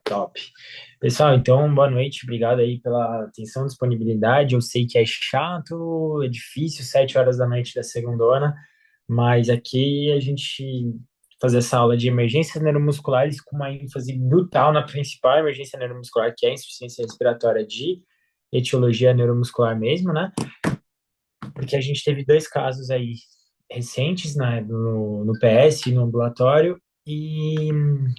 Top. Pessoal, então, boa noite, obrigado aí pela atenção, disponibilidade. Eu sei que é chato, é difícil, 7 horas da noite da segundona, mas aqui a gente fazer essa aula de emergências neuromusculares com uma ênfase brutal na principal emergência neuromuscular, que é a insuficiência respiratória de etiologia neuromuscular mesmo, né? Porque a gente teve dois casos aí recentes, né, no PS, no ambulatório, e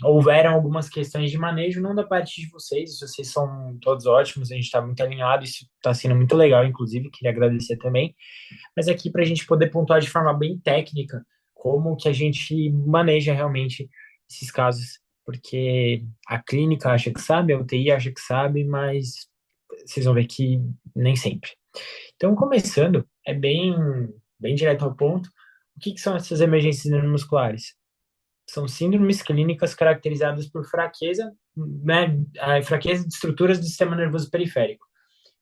houveram algumas questões de manejo, não da parte de vocês são todos ótimos, a gente está muito alinhado, isso está sendo muito legal, inclusive, queria agradecer também, mas aqui para a gente poder pontuar de forma bem técnica como que a gente maneja realmente esses casos, porque a clínica acha que sabe, a UTI acha que sabe, mas vocês vão ver que nem sempre. Então, começando, é bem direto ao ponto. O que são essas emergências neuromusculares? São síndromes clínicas caracterizadas por fraqueza, né, a fraqueza de estruturas do sistema nervoso periférico.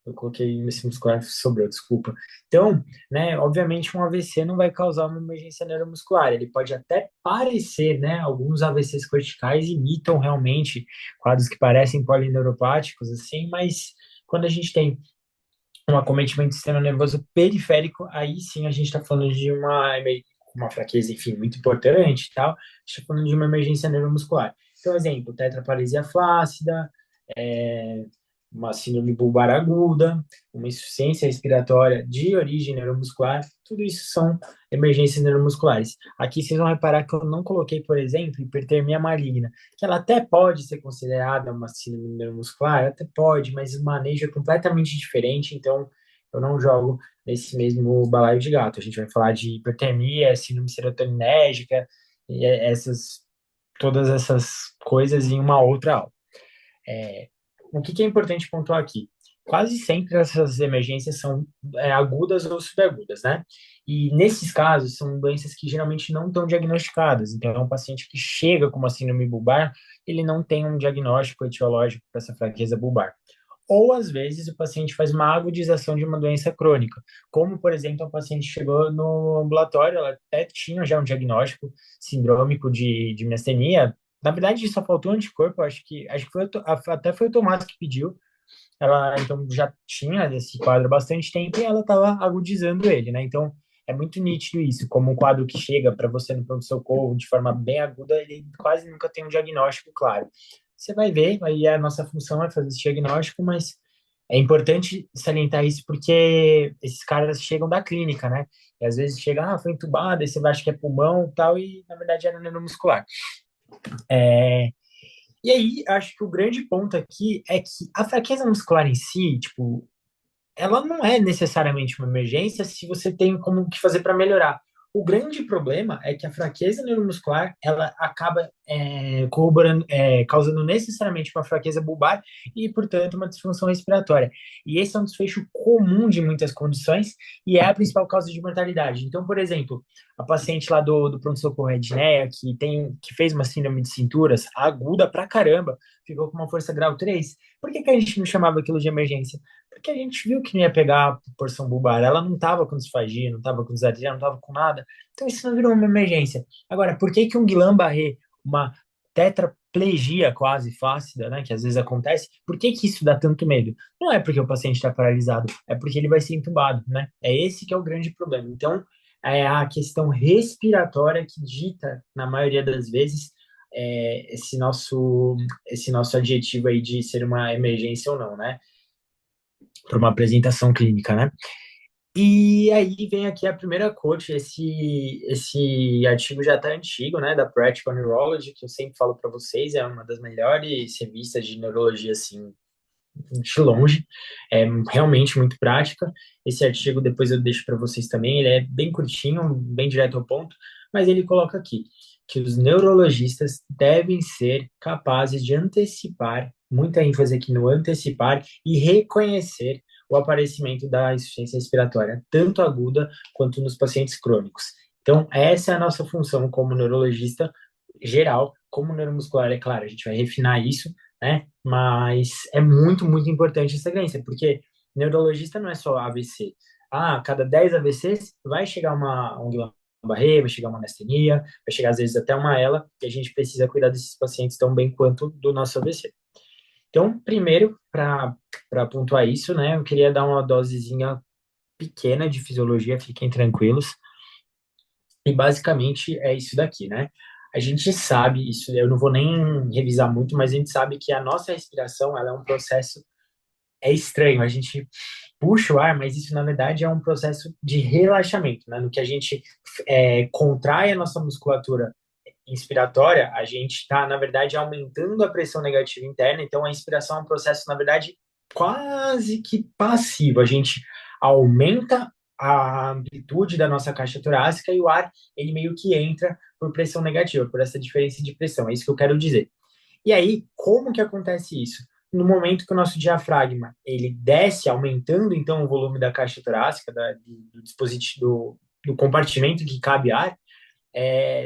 Eu coloquei esse muscular, sobrou, desculpa. Então, né, obviamente um AVC não vai causar uma emergência neuromuscular. Ele pode até parecer, né, alguns AVCs corticais imitam realmente quadros que parecem polineuropáticos, assim, mas quando a gente tem um acometimento do sistema nervoso periférico, aí sim a gente está falando de uma fraqueza, enfim, muito importante e tal. A gente está falando de uma emergência neuromuscular. Então, exemplo, tetraparesia flácida, é, uma síndrome bulbar aguda, uma insuficiência respiratória de origem neuromuscular, tudo isso são emergências neuromusculares. Aqui vocês vão reparar que eu não coloquei, por exemplo, hipertermia maligna, que ela até pode ser considerada uma síndrome neuromuscular, até pode, mas o manejo é completamente diferente, então eu não jogo nesse mesmo balaio de gato. A gente vai falar de hipertermia, síndrome serotoninérgica, e todas essas coisas em uma outra aula. O que é importante pontuar aqui? Quase sempre essas emergências são agudas ou subagudas, né? E nesses casos, são doenças que geralmente não estão diagnosticadas. Então, é um paciente que chega com uma síndrome bulbar, ele não tem um diagnóstico etiológico para essa fraqueza bulbar. Ou, às vezes, o paciente faz uma agudização de uma doença crônica, como, por exemplo, a paciente chegou no ambulatório, ela até tinha já um diagnóstico sindrômico de miastenia. Na verdade, só faltou anticorpo, acho que até foi o Tomás que pediu. Ela, então, já tinha esse quadro há bastante tempo e ela estava agudizando ele, né? Então, é muito nítido isso, como um quadro que chega para você no pronto-socorro de forma bem aguda, ele quase nunca tem um diagnóstico claro. Você vai ver, aí a nossa função é fazer esse diagnóstico, mas é importante salientar isso porque esses caras chegam da clínica, né? E às vezes chega, foi entubado, aí você vai, acha que é pulmão e tal, e na verdade era neuromuscular. É, e aí, acho que o grande ponto aqui é que a fraqueza muscular em si, tipo, ela não é necessariamente uma emergência se você tem como que fazer para melhorar. O grande problema é que a fraqueza neuromuscular ela acaba corroborando, causando necessariamente uma fraqueza bulbar e, portanto, uma disfunção respiratória. E esse é um desfecho comum de muitas condições e é a principal causa de mortalidade. Então, por exemplo, a paciente lá do pronto-socorro Edneia, que fez uma síndrome de cinturas aguda pra caramba, ficou com uma força grau 3. Por que a gente não chamava aquilo de emergência? Porque a gente viu que não ia pegar a porção bulbar. Ela não estava com disfagia, não estava com disartria, não estava com nada. Então isso não virou uma emergência. Agora, por que um Guillain-Barré, uma tetraplegia quase flácida, né, que às vezes acontece, por que isso dá tanto medo? Não é porque o paciente está paralisado, é porque ele vai ser entubado, né? É esse que é o grande problema. Então, é a questão respiratória que dita, na maioria das vezes, esse nosso adjetivo aí de ser uma emergência ou não, né? Para uma apresentação clínica, né? E aí vem aqui a primeira quote, esse artigo já está antigo, né, da Practical Neurology, que eu sempre falo para vocês, é uma das melhores revistas de neurologia, assim, de longe, é realmente muito prática. Esse artigo depois eu deixo para vocês também, ele é bem curtinho, bem direto ao ponto, mas ele coloca aqui que os neurologistas devem ser capazes de antecipar, muita ênfase aqui no antecipar e reconhecer o aparecimento da insuficiência respiratória, tanto aguda quanto nos pacientes crônicos. Então, essa é a nossa função como neurologista geral, como neuromuscular, é claro, a gente vai refinar isso, né? Mas é muito, muito importante essa crença, porque neurologista não é só AVC. Ah, a cada 10 AVCs vai chegar um Guillain-Barré, vai chegar uma miastenia, vai chegar às vezes até uma ELA, e a gente precisa cuidar desses pacientes tão bem quanto do nosso AVC. Então, primeiro, para pontuar isso, né, eu queria dar uma dosezinha pequena de fisiologia, fiquem tranquilos. E basicamente é isso daqui, né? A gente sabe, isso eu não vou nem revisar muito, mas a gente sabe que a nossa respiração, ela é um processo, é estranho, a gente puxa o ar, mas isso na verdade é um processo de relaxamento, né? No que a gente contrai a nossa musculatura inspiratória, a gente está, na verdade, aumentando a pressão negativa interna, então a inspiração é um processo, na verdade, quase que passivo. A gente aumenta a amplitude da nossa caixa torácica e o ar, ele meio que entra por pressão negativa, por essa diferença de pressão. É isso que eu quero dizer. E aí, como que acontece isso? No momento que o nosso diafragma ele desce, aumentando então o volume da caixa torácica, do dispositivo, do compartimento que cabe ar,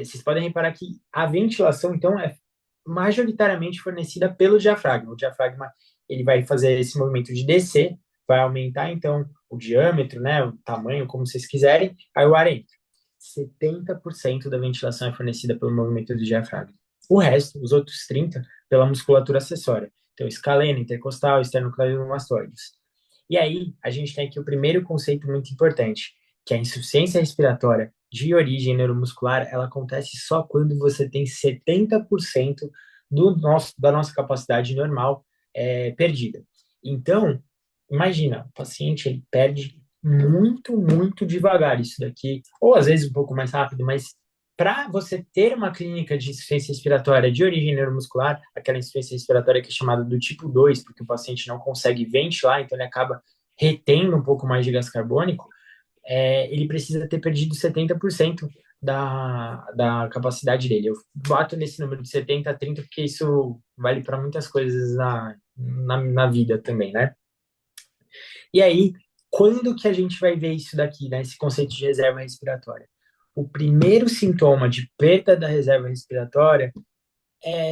vocês podem reparar que a ventilação, então, é majoritariamente fornecida pelo diafragma. O diafragma ele vai fazer esse movimento de descer, vai aumentar, então, o diâmetro, né, o tamanho, como vocês quiserem, aí o ar entra. 70% da ventilação é fornecida pelo movimento do diafragma. O resto, os outros 30%, pela musculatura acessória. Então, escaleno, intercostal, esternocleidomastoides. E aí, a gente tem aqui o primeiro conceito muito importante, que é a insuficiência respiratória de origem neuromuscular, ela acontece só quando você tem 70% da nossa capacidade normal perdida. Então, imagina, o paciente ele perde muito, muito devagar isso daqui, ou às vezes um pouco mais rápido, mas para você ter uma clínica de insuficiência respiratória de origem neuromuscular, aquela insuficiência respiratória que é chamada do tipo 2, porque o paciente não consegue ventilar, então ele acaba retendo um pouco mais de gás carbônico, ele precisa ter perdido 70% da capacidade dele. Eu bato nesse número de 70 a 30 porque isso vale para muitas coisas na vida também, né? E aí, quando que a gente vai ver isso daqui, né? Esse conceito de reserva respiratória? O primeiro sintoma de perda da reserva respiratória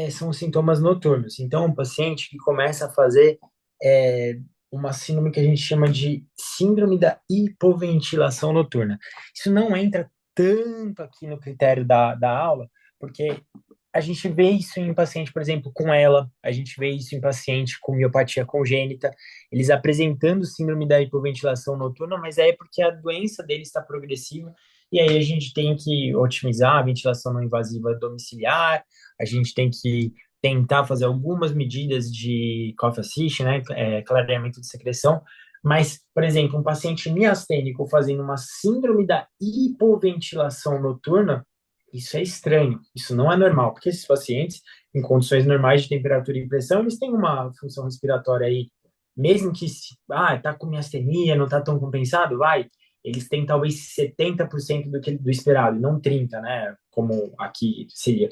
são os sintomas noturnos. Então, um paciente que começa a fazer é, uma síndrome que a gente chama de síndrome da hipoventilação noturna. Isso não entra tanto aqui no critério da aula, porque a gente vê isso em paciente, por exemplo, com ela, a gente vê isso em paciente com miopatia congênita, eles apresentando síndrome da hipoventilação noturna, mas é porque a doença dele está progressiva, e aí a gente tem que otimizar a ventilação não invasiva domiciliar, a gente tem que tentar fazer algumas medidas de cough assist, né, clareamento de secreção, mas, por exemplo, um paciente miastênico fazendo uma síndrome da hipoventilação noturna, isso é estranho, isso não é normal, porque esses pacientes, em condições normais de temperatura e pressão, eles têm uma função respiratória aí, mesmo que, tá com miastenia, não tá tão compensado, eles têm talvez 70% do esperado, não 30%, né, como aqui seria.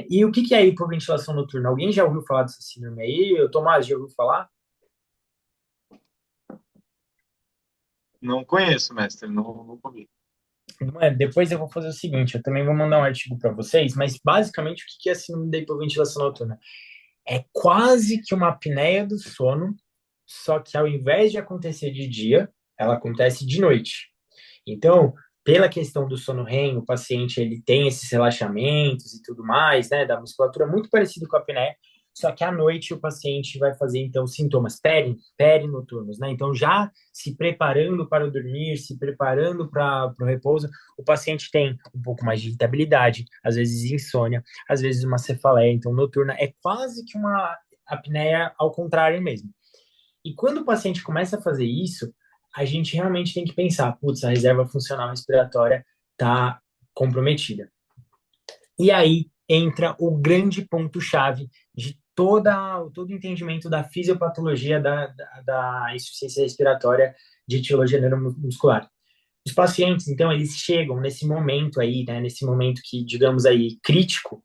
E o que que é hipoventilação noturna? Alguém já ouviu falar dessa síndrome aí? Tomás, já ouviu falar? Não conheço, mestre, não ouvi. Depois eu vou fazer o seguinte, eu também vou mandar um artigo para vocês, mas basicamente o que que é a síndrome da hipoventilação noturna? É quase que uma apneia do sono, só que ao invés de acontecer de dia, ela acontece de noite. Então, pela questão do sono REM, o paciente ele tem esses relaxamentos e tudo mais, né, da musculatura muito parecido com a apneia, só que à noite o paciente vai fazer então sintomas perinoturnos, né? Então já se preparando para o dormir, se preparando para o repouso, o paciente tem um pouco mais de irritabilidade, às vezes insônia, às vezes uma cefaleia, então noturna é quase que uma apneia ao contrário mesmo. E quando o paciente começa a fazer isso, a gente realmente tem que pensar, putz, a reserva funcional respiratória está comprometida. E aí entra o grande ponto-chave de todo o entendimento da fisiopatologia da insuficiência respiratória de etiologia neuromuscular. Os pacientes, então, eles chegam nesse momento aí, né, nesse momento que, digamos aí, crítico,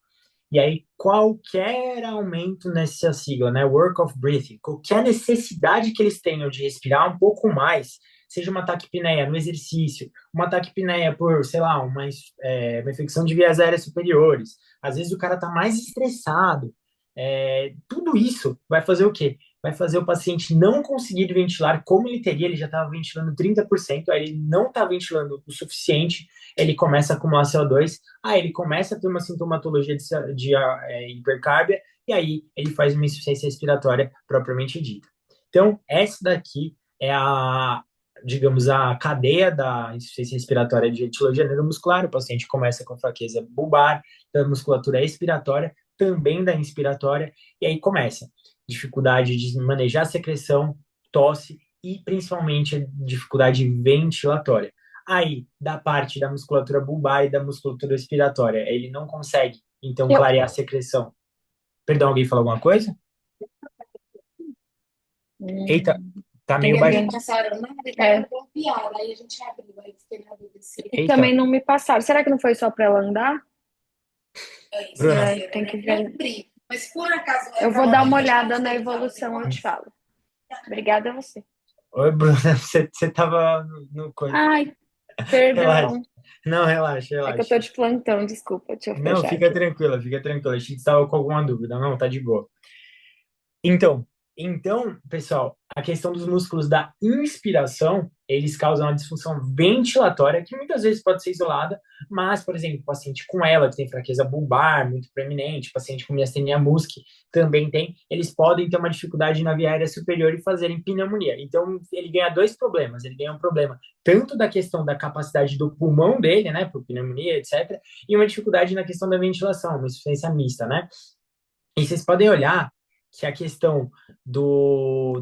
e aí, qualquer aumento nessa sigla, né, work of breathing, qualquer necessidade que eles tenham de respirar um pouco mais, seja uma taquipneia no exercício, uma taquipneia por, sei lá, uma infecção de vias aéreas superiores, às vezes o cara tá mais estressado, tudo isso vai fazer o quê? vai fazer o paciente não conseguir ventilar como ele teria, ele já estava ventilando 30%, aí ele não está ventilando o suficiente, ele começa a acumular CO2, aí ele começa a ter uma sintomatologia de hipercárbia, e aí ele faz uma insuficiência respiratória propriamente dita. Então, essa daqui é digamos, a cadeia da insuficiência respiratória de etiologia neuromuscular. O paciente começa com fraqueza bulbar, da musculatura expiratória, também da inspiratória, e aí começa dificuldade de manejar a secreção, tosse e principalmente dificuldade ventilatória. Aí, da parte da musculatura bulbar e da musculatura expiratória, ele não consegue, então, Eu, clarear a secreção. Perdão, alguém falou alguma coisa? Eita, hum, tá tem meio que baixo. ver. Passaram nada e copiaram. Aí a gente abriu, aí fiquei na dúvida se... Eita, Também não me passaram. Será que não foi só para ela andar? Bruna. Tem que ver. Mas por acaso eu vou dar uma olhada na evolução, eu te falo. Obrigada a você. Oi, Bruna, você tava no coisa. Ai, Relaxa. perdão. Não, relaxa, É que eu tô relaxa. de plantão, desculpa, deixa eu Não, fechar fica aqui. tranquila, fica tranquila. Achei que você estava com alguma dúvida. Não, tá de boa. Então, pessoal, a questão dos músculos da inspiração, eles causam uma disfunção ventilatória que muitas vezes pode ser isolada, mas, por exemplo, paciente com ela que tem fraqueza bulbar muito preeminente, paciente com miastenia musci também tem, eles podem ter uma dificuldade na via aérea superior e fazerem pneumonia. Então, ele ganha dois problemas. Ele ganha um problema tanto da questão da capacidade do pulmão dele, né, por pneumonia, etc., e uma dificuldade na questão da ventilação, uma insuficiência mista, né? E vocês podem olhar que a questão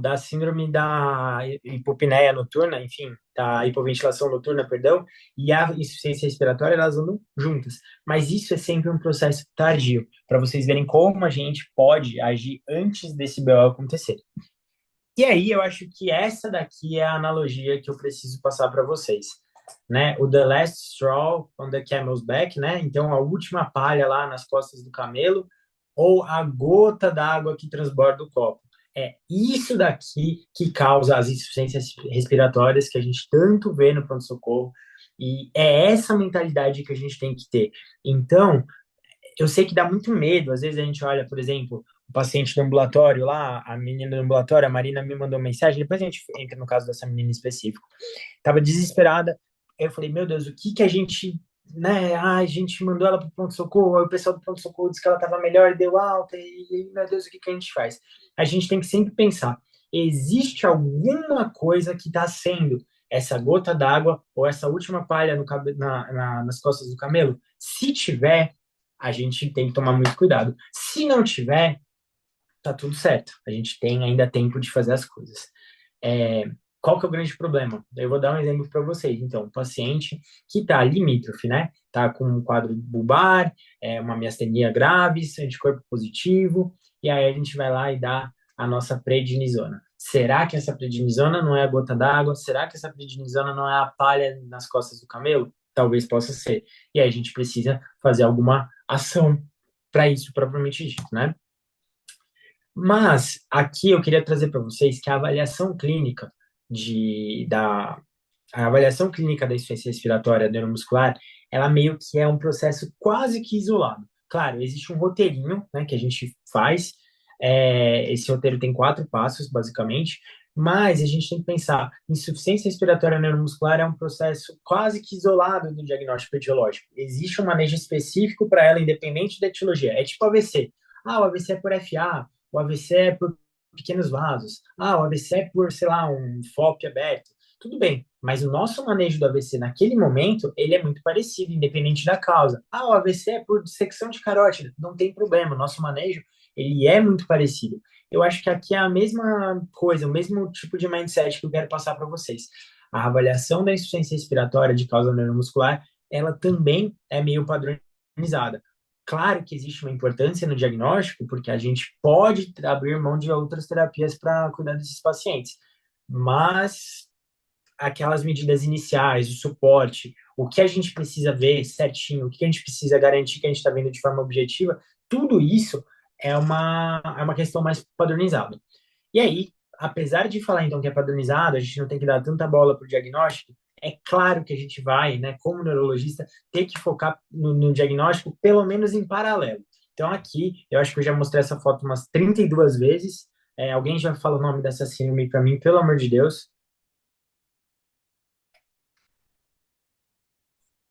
da síndrome da hipopneia noturna, enfim, da hipoventilação noturna, perdão, e a insuficiência respiratória, elas andam juntas. Mas isso é sempre um processo tardio, para vocês verem como a gente pode agir antes desse BO acontecer. E aí, eu acho que essa daqui é a analogia que eu preciso passar para vocês. Né? O The Last Straw on the Camel's Back, né? Então, a última palha lá nas costas do camelo, ou a gota d'água que transborda o copo. É isso daqui que causa as insuficiências respiratórias que a gente tanto vê no pronto-socorro, e é essa mentalidade que a gente tem que ter. Então, eu sei que dá muito medo. Às vezes a gente olha, por exemplo, o paciente do ambulatório lá, a menina do ambulatório, a Marina me mandou mensagem, depois a gente entra no caso dessa menina em específico. Tava desesperada. Eu falei, meu Deus, o que que a gente, né? Ah, a gente mandou ela para o pronto-socorro, aí o pessoal do pronto-socorro disse que ela estava melhor, deu alta, e meu Deus, o que que a gente faz? A gente tem que sempre pensar, existe alguma coisa que está sendo essa gota d'água ou essa última palha nas costas do camelo? Se tiver, a gente tem que tomar muito cuidado. Se não tiver, tá tudo certo. A gente tem ainda tempo de fazer as coisas. É, qual que é o grande problema? Eu vou dar um exemplo para vocês. Então, um paciente que está limítrofe, né? Está com um quadro bulbar, uma miastenia graves, anticorpo positivo, e aí a gente vai lá e dá a nossa prednisona. Será que essa prednisona não é a gota d'água? Será que essa prednisona não é a palha nas costas do camelo? Talvez possa ser. E aí a gente precisa fazer alguma ação para isso propriamente dito, né? Mas aqui eu queria trazer para vocês que a avaliação clínica da insuficiência respiratória neuromuscular, ela meio que é um processo quase que isolado. Claro, existe um roteirinho, né, que a gente faz. Esse roteiro tem 4 passos, basicamente, mas a gente tem que pensar, insuficiência respiratória neuromuscular é um processo quase que isolado do diagnóstico etiológico. Existe um manejo específico para ela, independente da etiologia. É tipo AVC. Ah, o AVC é por FA, o AVC é por pequenos vasos. Ah, o AVC é por, sei lá, um FOP aberto. Tudo bem, mas o nosso manejo do AVC naquele momento, ele é muito parecido, independente da causa. Ah, o AVC é por dissecção de carótida. Não tem problema, o nosso manejo, ele é muito parecido. Eu acho que aqui é a mesma coisa, o mesmo tipo de mindset que eu quero passar para vocês. A avaliação da insuficiência respiratória de causa neuromuscular, ela também é meio padronizada. Claro que existe uma importância no diagnóstico, porque a gente pode abrir mão de outras terapias para cuidar desses pacientes, mas aquelas medidas iniciais, o suporte, o que a gente precisa ver certinho, o que a gente precisa garantir que a gente está vendo de forma objetiva, tudo isso é uma questão mais padronizada. E aí, apesar de falar então que é padronizado, a gente não tem que dar tanta bola para o diagnóstico, é claro que a gente vai, né, como neurologista, ter que focar no diagnóstico, pelo menos em paralelo. Então, aqui, eu acho que eu já mostrei essa foto umas 32 vezes, Alguém já fala o nome dessa síndrome para mim, pelo amor de Deus?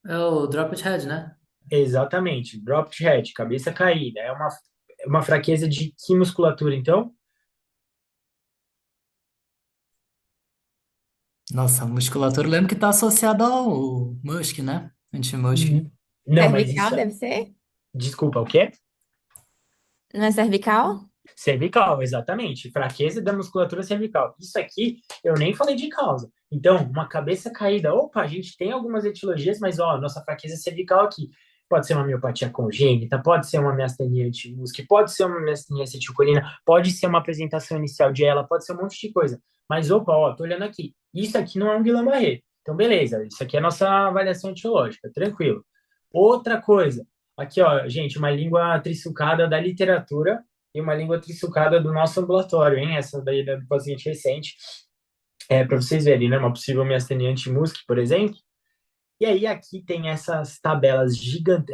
É o Dropped Head, né? Exatamente, dropped head, cabeça caída. É uma fraqueza de que musculatura, então? Nossa, a musculatura, eu lembro que tá associada ao Musk, né? Anti-Musk. Não, mas Cervical isso. deve ser? Desculpa, o quê? Não é cervical? Cervical, exatamente. Fraqueza da musculatura cervical. Isso aqui eu nem falei de causa. Então, uma cabeça caída. Opa, a gente tem algumas etiologias, mas ó, nossa fraqueza cervical aqui. Pode ser uma miopatia congênita, pode ser uma miastenia antimusc, pode ser uma miastenia acetilcolina, pode ser uma apresentação inicial de ela, pode ser um monte de coisa. Mas opa, ó, tô olhando aqui. Isso aqui não é um Guillain-Barré. Então, beleza, isso aqui é a nossa avaliação etiológica, tranquilo. Outra coisa, aqui ó, gente, uma língua trissucada da literatura e uma língua trissucada do nosso ambulatório, hein? Essa daí é do paciente recente. Para vocês verem, né? Uma possível miastenia anti-musc, por exemplo. E aí aqui tem essas tabelas gigantes,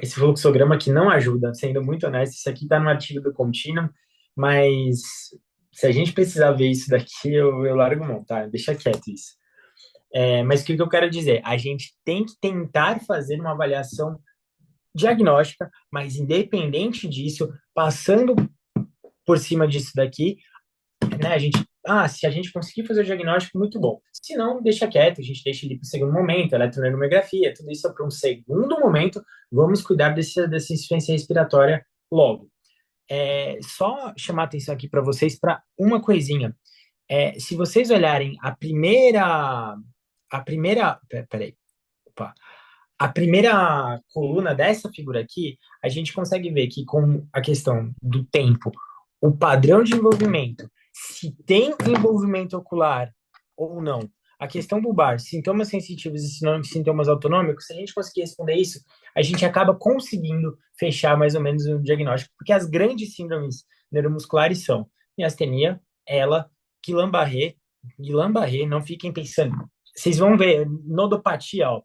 esse fluxograma que não ajuda, sendo muito honesto. Isso aqui está no artigo do Continuum, mas se a gente precisar ver isso daqui, eu largo mão, tá? Deixa quieto isso. Mas o que eu quero dizer? A gente tem que tentar fazer uma avaliação diagnóstica, mas independente disso, passando por cima disso daqui, né? Se a gente conseguir fazer o diagnóstico, muito bom. Se não, deixa quieto, a gente deixa ele para o segundo momento, eletroneuromografia, tudo isso é para um segundo momento. Vamos cuidar dessa insuficiência respiratória logo. Só chamar atenção aqui para vocês para uma coisinha. Se vocês olharem peraí, opa, a primeira coluna dessa figura aqui, a gente consegue ver que com a questão do tempo, o padrão de envolvimento, se tem envolvimento ocular ou não, a questão bulbar, sintomas sensitivos e sintomas autonômicos, se a gente conseguir responder isso, a gente acaba conseguindo fechar mais ou menos o diagnóstico, porque as grandes síndromes neuromusculares são miastenia, ela, Guillain-Barré, não fiquem pensando. Vocês vão ver, nodopatia, ó,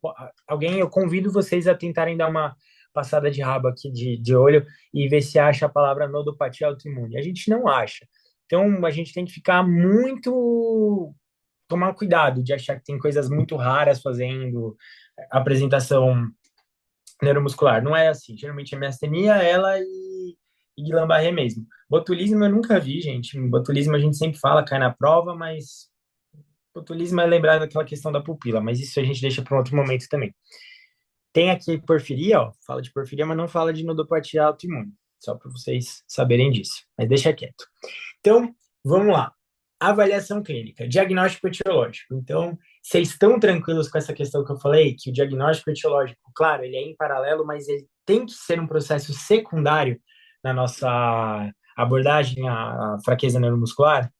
eu convido vocês a tentarem dar uma passada de rabo aqui de olho e ver se acha a palavra nodopatia autoimune. A gente não acha. Então, a gente tem que ficar muito, tomar cuidado de achar que tem coisas muito raras fazendo apresentação neuromuscular. Não é assim. Geralmente é miastenia, ela e Guillain-Barré mesmo. Botulismo eu nunca vi, gente. Botulismo a gente sempre fala, cai na prova, mas botulismo é lembrar daquela questão da pupila, mas isso a gente deixa para um outro momento também. Tem aqui porfiria, ó, fala de porfiria, mas não fala de nodopatia autoimune, só para vocês saberem disso, mas deixa quieto. Então, vamos lá. Avaliação clínica, diagnóstico etiológico. Então, vocês estão tranquilos com essa questão que eu falei, que o diagnóstico etiológico, claro, ele é em paralelo, mas ele tem que ser um processo secundário na nossa abordagem à fraqueza neuromuscular?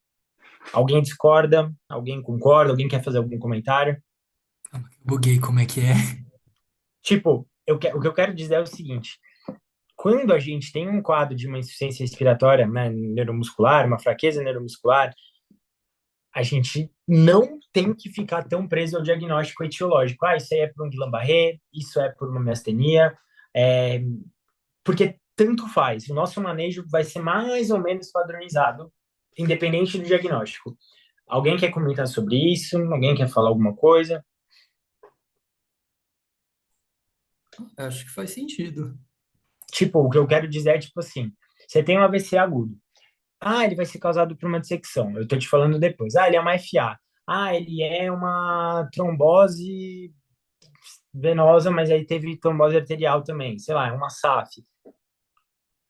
Alguém discorda? Alguém concorda? Alguém quer fazer algum comentário? Buguei, como é que é? Tipo, o que eu quero dizer é o seguinte: quando a gente tem um quadro de uma insuficiência respiratória, né, neuromuscular, uma fraqueza neuromuscular, a gente não tem que ficar tão preso ao diagnóstico etiológico. Ah, isso aí é por um Guillain-Barré, isso é por uma miastenia, é, porque tanto faz. O nosso manejo vai ser mais ou menos padronizado, independente do diagnóstico. Alguém quer comentar sobre isso? Alguém quer falar alguma coisa? Acho que faz sentido. Tipo, o que eu quero dizer é, tipo assim, você tem um AVC agudo. Ah, ele vai ser causado por uma dissecção. Eu tô te falando depois. Ah, ele é uma FA. Ah, ele é uma trombose venosa, mas aí teve trombose arterial também. Sei lá, é uma SAF.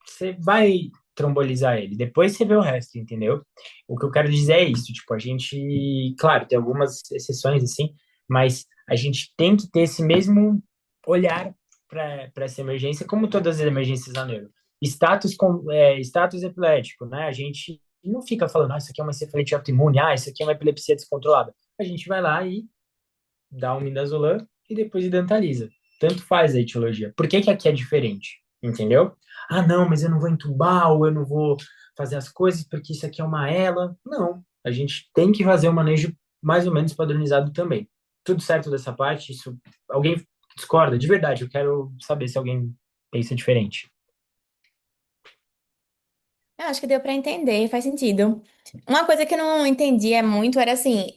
Você vai trombolizar ele. Depois você vê o resto, entendeu? O que eu quero dizer é isso. Tipo, a gente, claro, tem algumas exceções assim, mas a gente tem que ter esse mesmo olhar para essa emergência, como todas as emergências da neuro. Status epilético, né? A gente não fica falando, ah, isso aqui é uma encefalite autoimune, ah, isso aqui é uma epilepsia descontrolada. A gente vai lá e dá um midazolam e depois identaliza. Tanto faz a etiologia. Por que que aqui é diferente? Entendeu? Ah, não, mas eu não vou entubar ou eu não vou fazer as coisas porque isso aqui é uma ela. Não, a gente tem que fazer um manejo mais ou menos padronizado também. Tudo certo dessa parte? Isso, alguém discorda? De verdade, eu quero saber se alguém pensa diferente. Eu acho que deu pra entender, faz sentido. Uma coisa que eu não entendia muito era assim,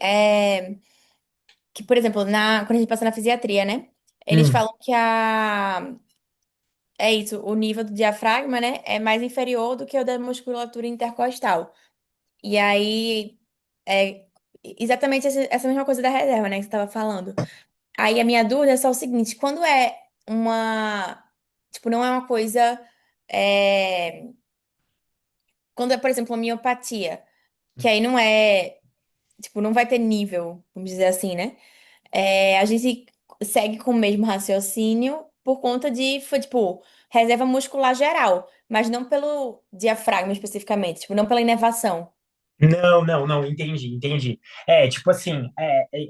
que, por exemplo, quando a gente passa na fisiatria, né? Eles Hum. falam que é isso, o nível do diafragma, né, é mais inferior do que o da musculatura intercostal. E aí, é exatamente essa mesma coisa da reserva, né, que você estava falando. Aí a minha dúvida é só o seguinte, quando é uma, tipo, não é uma coisa, é, quando é, por exemplo, uma miopatia, que aí não é, tipo, não vai ter nível, vamos dizer assim, né? A gente segue com o mesmo raciocínio por conta de, foi, tipo, reserva muscular geral, mas não pelo diafragma especificamente, tipo, não pela inervação. Não, não, não, entendi. Tipo assim,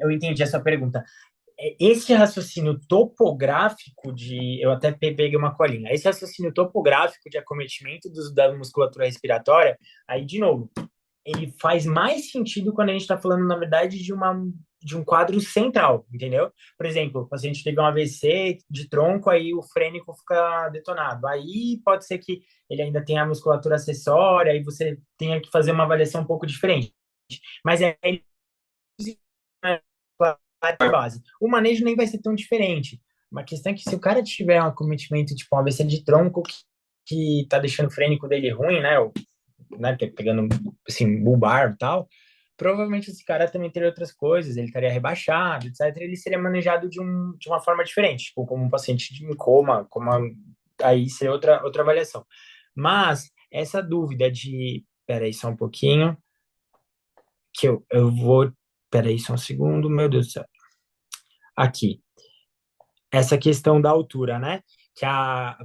eu entendi a sua pergunta. Esse raciocínio topográfico eu até peguei uma colinha. Esse raciocínio topográfico de acometimento da musculatura respiratória, aí, de novo, ele faz mais sentido quando a gente está falando, na verdade, de um quadro central, entendeu? Por exemplo, o paciente teve um AVC de tronco, aí o frênico fica detonado. Aí pode ser que ele ainda tenha a musculatura acessória, aí você tenha que fazer uma avaliação um pouco diferente. Mas é a base. O manejo nem vai ser tão diferente. Uma questão é que se o cara tiver um acometimento, tipo um AVC de tronco, que tá deixando o frênico dele ruim, né? Né, pegando assim, bulbar e tal, provavelmente esse cara também teria outras coisas, ele estaria rebaixado, etc. Ele seria manejado de uma forma diferente, tipo, como um paciente de coma, aí seria outra avaliação. Mas essa dúvida de, peraí só um pouquinho, que eu vou, peraí só um segundo, meu Deus do céu. Aqui, essa questão da altura, né?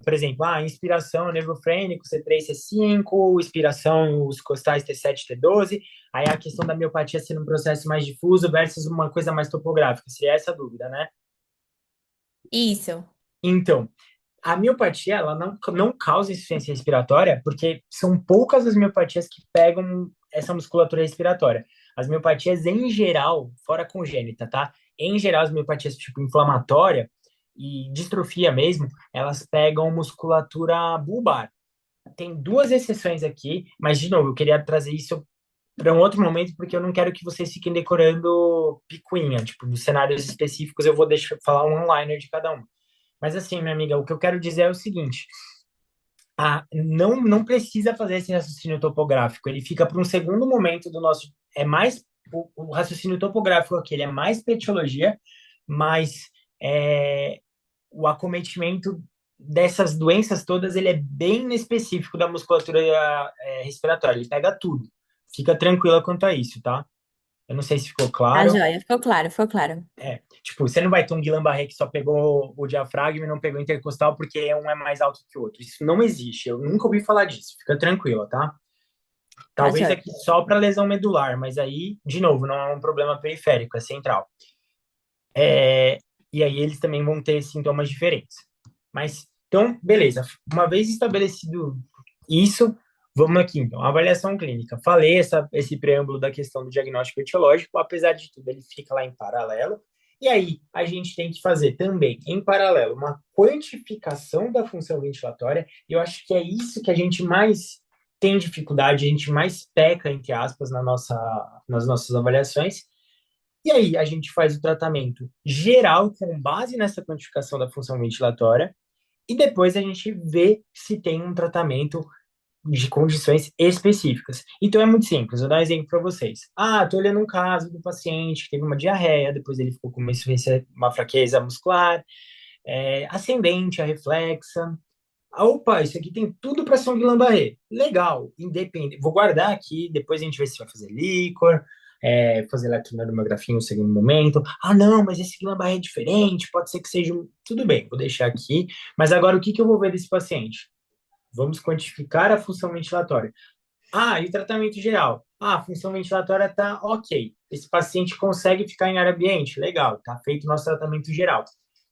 Por exemplo, a inspiração nervofrênico C3, C5, inspiração os costais T7, T12, aí a questão da miopatia sendo um processo mais difuso versus uma coisa mais topográfica, seria essa a dúvida, né? Isso. Então, a miopatia, ela não causa insuficiência respiratória, porque são poucas as miopatias que pegam essa musculatura respiratória. As miopatias, em geral, fora congênita, tá? Em geral, as miopatias tipo inflamatória e distrofia mesmo, elas pegam musculatura bulbar. Tem duas exceções aqui, mas, de novo, eu queria trazer isso para um outro momento, porque eu não quero que vocês fiquem decorando picuinha. Tipo, nos cenários específicos, eu vou deixar falar um one-liner de cada um. Mas assim, minha amiga, o que eu quero dizer é o seguinte: não precisa fazer esse raciocínio topográfico. Ele fica para um segundo momento do nosso. O raciocínio topográfico aqui, ele é mais para etiologia, mas o acometimento dessas doenças todas, ele é bem específico da musculatura respiratória. Ele pega tudo. Fica tranquila quanto a isso, tá? Eu não sei se ficou Tá, claro. joia. Ficou claro, ficou claro. Tipo, você não vai ter um Guillain-Barré que só pegou o diafragma e não pegou o intercostal porque um é mais alto que o outro. Isso não existe. Eu nunca ouvi falar disso. Fica tranquila, tá? Tá, Talvez joia. aqui só para lesão medular, mas aí, de novo, não é um problema periférico, é central. É, e aí eles também vão ter sintomas diferentes. Mas, então, beleza. Uma vez estabelecido isso, vamos aqui, então. Avaliação clínica. Falei esse preâmbulo da questão do diagnóstico etiológico, apesar de tudo, ele fica lá em paralelo. E aí, a gente tem que fazer também, em paralelo, uma quantificação da função ventilatória. E eu acho que é isso que a gente mais tem dificuldade, a gente mais peca, entre aspas, nas nossas avaliações. E aí, a gente faz o tratamento geral com base nessa quantificação da função ventilatória e depois a gente vê se tem um tratamento de condições específicas. Então é muito simples, vou dar um exemplo para vocês. Estou olhando um caso do paciente que teve uma diarreia, depois ele ficou com uma insuficiência, uma fraqueza muscular, ascendente, a reflexa. Opa, isso aqui tem tudo para ser um Guillain-Barré. Legal, independente. Vou guardar aqui, depois a gente vê se vai fazer líquor, fazer eletromiografia em um segundo momento. Não, mas esse Guillain-Barré é diferente, pode ser que seja Tudo bem, vou deixar aqui. Mas agora o que eu vou ver desse paciente? Vamos quantificar a função ventilatória. E o tratamento geral? A função ventilatória está ok. Esse paciente consegue ficar em ar ambiente? Legal, está feito o nosso tratamento geral.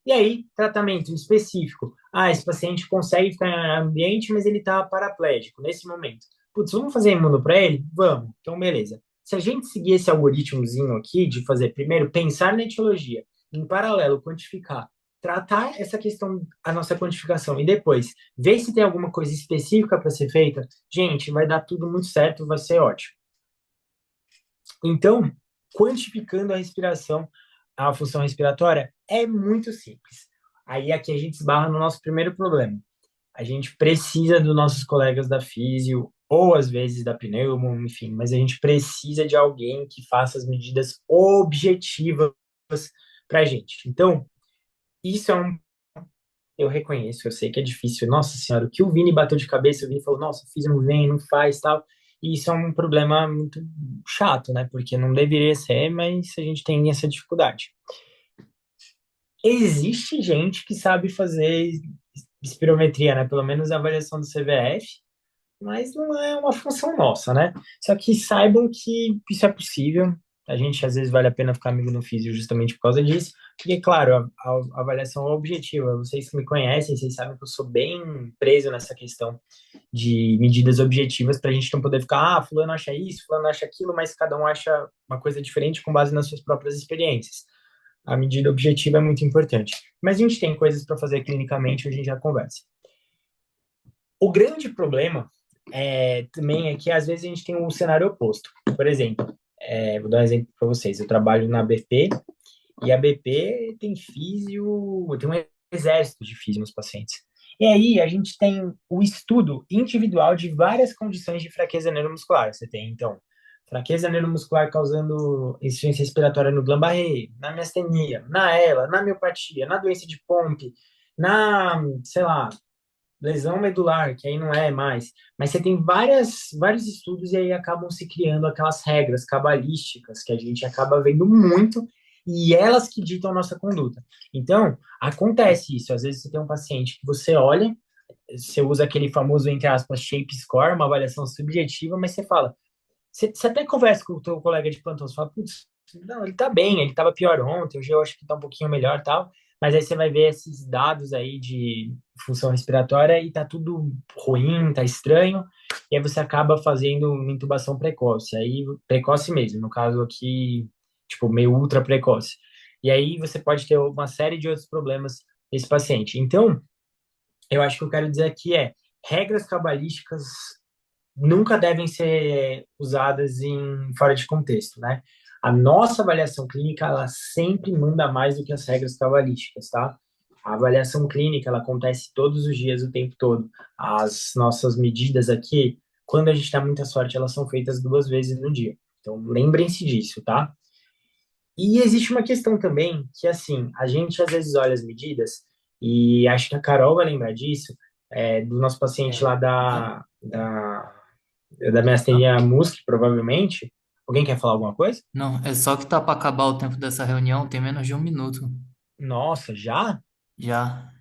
E aí, tratamento específico. Esse paciente consegue ficar em ar ambiente, mas ele está paraplégico nesse momento. Putz, vamos fazer imuno para ele? Vamos. Então, beleza. Se a gente seguir esse algoritmozinho aqui de fazer primeiro pensar na etiologia, em paralelo quantificar tratar essa questão, a nossa quantificação, e depois ver se tem alguma coisa específica para ser feita, gente, vai dar tudo muito certo, vai ser ótimo. Então, quantificando a respiração, a função respiratória, é muito simples. Aí aqui a gente esbarra no nosso primeiro problema. A gente precisa dos nossos colegas da físio, ou às vezes da pneumo, enfim, mas a gente precisa de alguém que faça as medidas objetivas para a gente. Então, isso é um. Eu reconheço, eu sei que é difícil. Nossa Senhora, o que o Vini bateu de cabeça, o Vini falou, nossa, fiz não vem, não faz, tal. E isso é um problema muito chato, né? Porque não deveria ser, mas a gente tem essa dificuldade. Existe gente que sabe fazer espirometria, né? Pelo menos a avaliação do CVF, mas não é uma função nossa, né? Só que saibam que isso é possível. A gente, às vezes, vale a pena ficar amigo no físio justamente por causa disso. Porque, claro, a avaliação é objetiva. Vocês que me conhecem, vocês sabem que eu sou bem preso nessa questão de medidas objetivas para a gente não poder ficar, fulano acha isso, fulano acha aquilo, mas cada um acha uma coisa diferente com base nas suas próprias experiências. A medida objetiva é muito importante. Mas a gente tem coisas para fazer clinicamente, a gente já conversa. O grande problema também é que às vezes a gente tem um cenário oposto. Por exemplo, vou dar um exemplo para vocês. Eu trabalho na BP e a BP tem físio, tem um exército de físio nos pacientes. E aí a gente tem o estudo individual de várias condições de fraqueza neuromuscular. Você tem, então, fraqueza neuromuscular causando insuficiência respiratória no Guillain-Barré, na miastenia, na ELA, na miopatia, na doença de Pompe, na, sei lá, lesão medular, que aí não é mais. Mas você tem vários estudos e aí acabam se criando aquelas regras cabalísticas que a gente acaba vendo muito e elas que ditam a nossa conduta. Então, acontece isso. Às vezes você tem um paciente que você olha, você usa aquele famoso, entre aspas, shape score, uma avaliação subjetiva, mas você fala, você até conversa com o teu colega de plantão, você fala, putz, não, ele tá bem, ele tava pior ontem, hoje eu acho que tá um pouquinho melhor e tal, mas aí você vai ver esses dados aí de função respiratória e tá tudo ruim, tá estranho, e aí você acaba fazendo uma intubação precoce, aí precoce mesmo, no caso aqui, tipo, meio ultra precoce. E aí você pode ter uma série de outros problemas nesse paciente. Então, eu acho que eu quero dizer aqui regras cabalísticas nunca devem ser usadas fora de contexto, né? A nossa avaliação clínica, ela sempre manda mais do que as regras cabalísticas, tá? A avaliação clínica, ela acontece todos os dias, o tempo todo. As nossas medidas aqui, quando a gente dá muita sorte, elas são feitas 2 vezes no dia. Então, lembrem-se disso, tá? E existe uma questão também, que assim, a gente às vezes olha as medidas, e acho que a Carol vai lembrar disso, do nosso paciente lá da miastenia muscle, provavelmente. Alguém quer falar alguma coisa? Não, é só que tá para acabar o tempo dessa reunião, tem menos de um minuto. Nossa, já? Já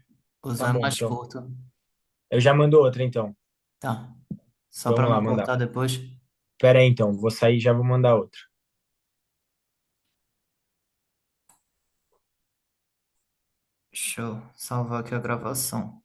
Tá usar bom, mais então. curto. Eu já mando outra, então. Tá. Só para Vamos lá, não mandar. cortar depois. Pera aí, então. Vou sair e já vou mandar outra. Show. Salvar aqui a gravação.